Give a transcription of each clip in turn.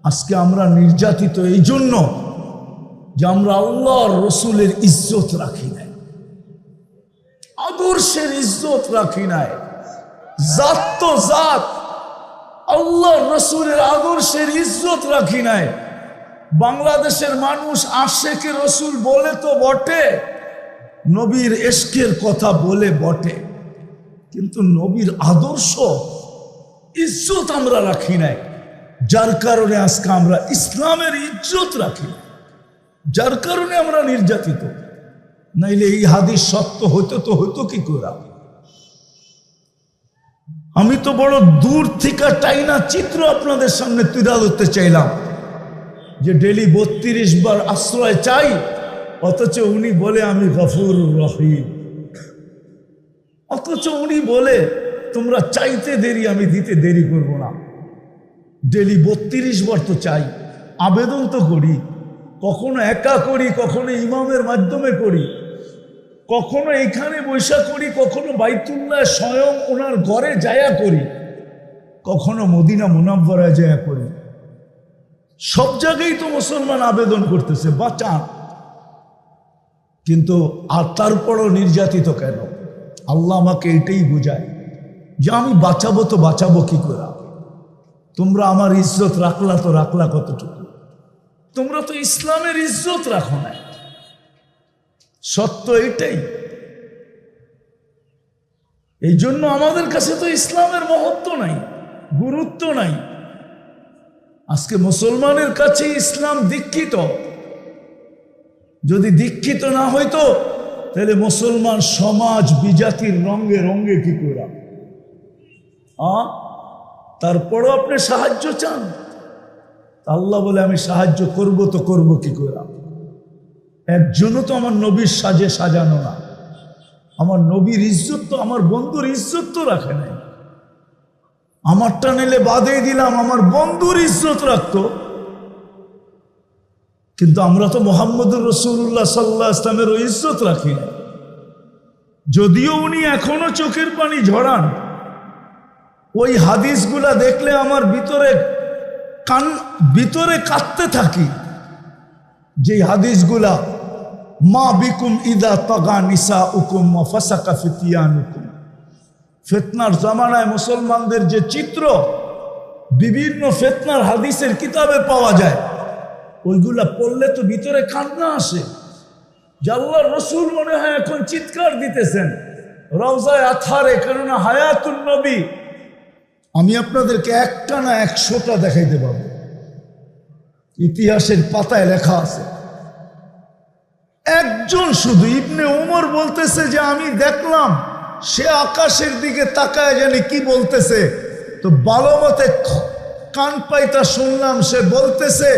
আজকে আমরা নির্যাতিত এই জন্য যে আমরা আল্লাহর রসুলের ইজ্জত রাখি নাই, আদর্শের ইজ্জত রাখি নাই। জাত তো জাত, আল্লাহর রসুলের আদর্শের ইজ্জত রাখি নাই। বাংলাদেশের মানুষ আশেকে রসুল বলে তো বটে, নবীর এশকের কথা বলে বটে, কিন্তু নবীর আদর্শ ইজ্জত আমরা রাখি নাই। যার কারণে আজকে আমরা ইসলামের ইজ্জত রাখি, যার কারণে আমরা নির্যাতিত। নাইলে এই হাদিস সত্য হইতো তো হইতো কি করে? আমি তো বড় দূর থেকে টাইনা চিত্র আপনাদের সামনে তুলে ধরতে চাইলাম যে ডেলি 32 বার আশ্রয় চাই, অথচ উনি বলে আমি গফুর রহিম। অথচ উনি বলে তোমরা চাইতে দেরি, আমি দিতে দেরি করব না। ডেলি 32 বার তো চাই, আবেদন তো করি, কখনো একা করি, কখনো ইমামের মাধ্যমে করি, কখনো এখানে বৈশা করি, কখনো বাইতুল্লাহ স্বয়ং ওনার ঘরে যায়া করি, কখনো মদিনা মুনাব্বরায় যায়া করি। সব জায়গায় তো মুসলমান আবেদন করতেছে বাঁচান, কিন্তু আর তারপরও নির্যাতিত কেন? আল্লাহ আমাকে এটাই বোঝায় যে আমি বাঁচাবো তো বাঁচাবো কি করে? তোমরা আমার ইজ্জত রাখলা তো রাখলা কতটুকু? তোমরা তো ইসলামের ইজ্জত রাখো না। সত্য এটাই। এই জন্য আমাদের কাছে তো ইসলামের মহত্ব নাই, গুরুত্ব নাই। আজকে মুসলমানের কাছে ইসলাম দীক্ষিত। যদি দীক্ষিত না হইতো তাহলে মুসলমান সমাজ বিজাতির রঙে রঙে কি করে? তারপরও আপনি সাহায্য চান, আল্লাহ বলে আমি সাহায্য করব তো করব কি করে? একজনও তো আমার নবীর সাজে সাজানো না। আমার নবীর ইজ্জত তো, আমার বন্ধুর ইজ্জত তো রাখে নাই। আমারটা নিলে বাদেই দিলাম, আমার বন্ধুর ইজ্জত রাখতো। কিন্তু আমরা তো মুহাম্মদুর রাসূলুল্লাহ সাল্লাল্লাহু আলাইহি ওয়াসাল্লামের ইজ্জত রাখি না। যদিও উনি এখনো চোখের পানি ঝরান, ওই হাদিসগুলা দেখলে আমার ভিতরে কাঁদতে থাকি। যে হাদিসগুলা মা বিকুম ইদা তাগা নিসাউকুম ওয়া ফাসাকা ফিতিয়ানুকুম, ফিতনার জামানায় মুসলমানদের যে চিত্র বিভিন্ন ফিতনার হাদিসের কিতাবে পাওয়া যায়, ওইগুলা পড়লে তো ভিতরে কান্না আসে। যে আল্লাহর রাসূল মনে হয় এখন চিৎকার দিতেছেন রওজায়ে আতহারে, কেননা হায়াতুন নবী। আমি আপনাদেরকে একটা না 100টা দেখাইতে পারবো, ইতিহাসের পাতায় লেখা আছে। একজন শুধু ইবনে উমর বলতেছে যে আমি দেখলাম সে আকাশের দিকে তাকায় জানি কি বলতেছে, তো ভালো মতে কান পাইতা শুনলাম সে বলতেছে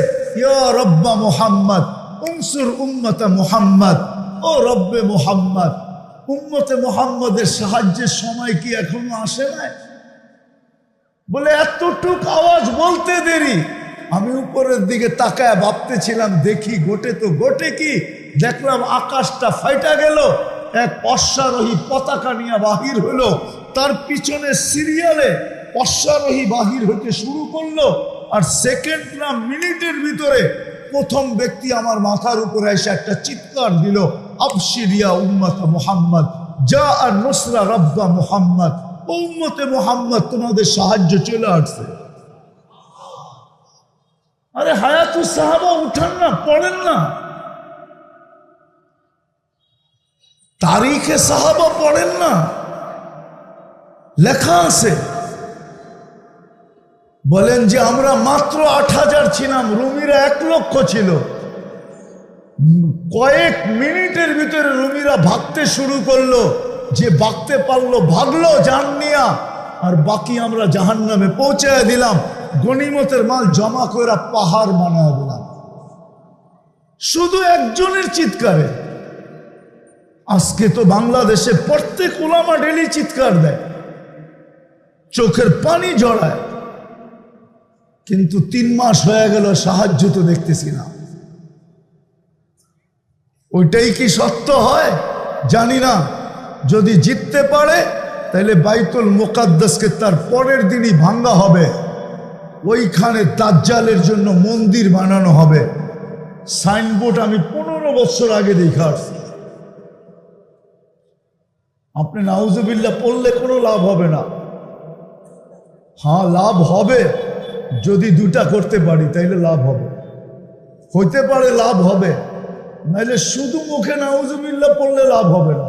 ইয়া রব্বা মুহাম্মদ উনসুর উম্মতা মুহাম্মদ, ও রব্বে মুহাম্মদ, উম্মতে মুহাম্মদের সাহায্যের সময় কি এখনো আসে নাই? বলে এতটুক আওয়াজ বলতে দেরি। আমি উপরের দিকে তাকায় ভাবতেছিলাম দেখি গোটে তো গোটে কি, দেখলাম আকাশটা ফাইটা গেল, এক অশ্বারোহী পতাকা নিয়ে বাহির হলো, তার পিছনে সিরিয়ালে অশ্বারোহী বাহির হতে শুরু করলো, আর সেকেন্ড না মিনিটের ভিতরে প্রথম ব্যক্তি আমার মাথার উপরে এসে একটা চিৎকার দিল, আবশিরিয়া উম্মতা মুহাম্মদ যা আর নুসরা রব্বা মুহাম্মদ, উম্মতে মুহাম্মদ তোমাদের সাহায্য চলে আসছে। আরে হায়াতুস সাহাবা উঠান না, পড়েন না, তারিখে সাহাবা পড়েন না, লেখা আছে। বলেন যে আমরা মাত্র 8000 ছিলাম, রুমিরা 1 লক্ষ ছিল। কয়েক মিনিটের ভিতরে রুমিরা ভাগতে শুরু করলো, যে ভাগতে পারলো ভাগলো জান নিয়া, আর বাকি আমরা জাহান্নামে পৌঁছায় দিলাম। গনিমতের মাল জমা করে পাহাড় বানায় দিলাম শুধু একজনের চিৎকারে। আজকে তো বাংলাদেশে প্রত্যেক উলামা ডেলি চিৎকার দেয়, চোখের পানি জড়ায়, কিন্তু 3 মাস হয়ে গেল সাহায্য তো দেখতেছি না। ওইটাই কি সত্য হয় জানি না। যদি জিততে পারে তাহলে বাইতুল মুকাদ্দাসকে তার পরের দিনই ভাঙ্গা হবে, ওইখানে দাজ্জালের জন্য মন্দির বানানো হবে। সাইনবোর্ড আমি 15 বছর আগে দেখা আসছি। আপনি নাউজুবিল্লাহ পড়লে কোনো লাভ হবে না। হ্যাঁ, লাভ হবে যদি দুটা করতে পারি, তাইলে লাভ হবে। হইতে পারে লাভ হবে, নাইলে শুধু মুখে নাউজুবিল্লাহ পড়লে লাভ হবে না।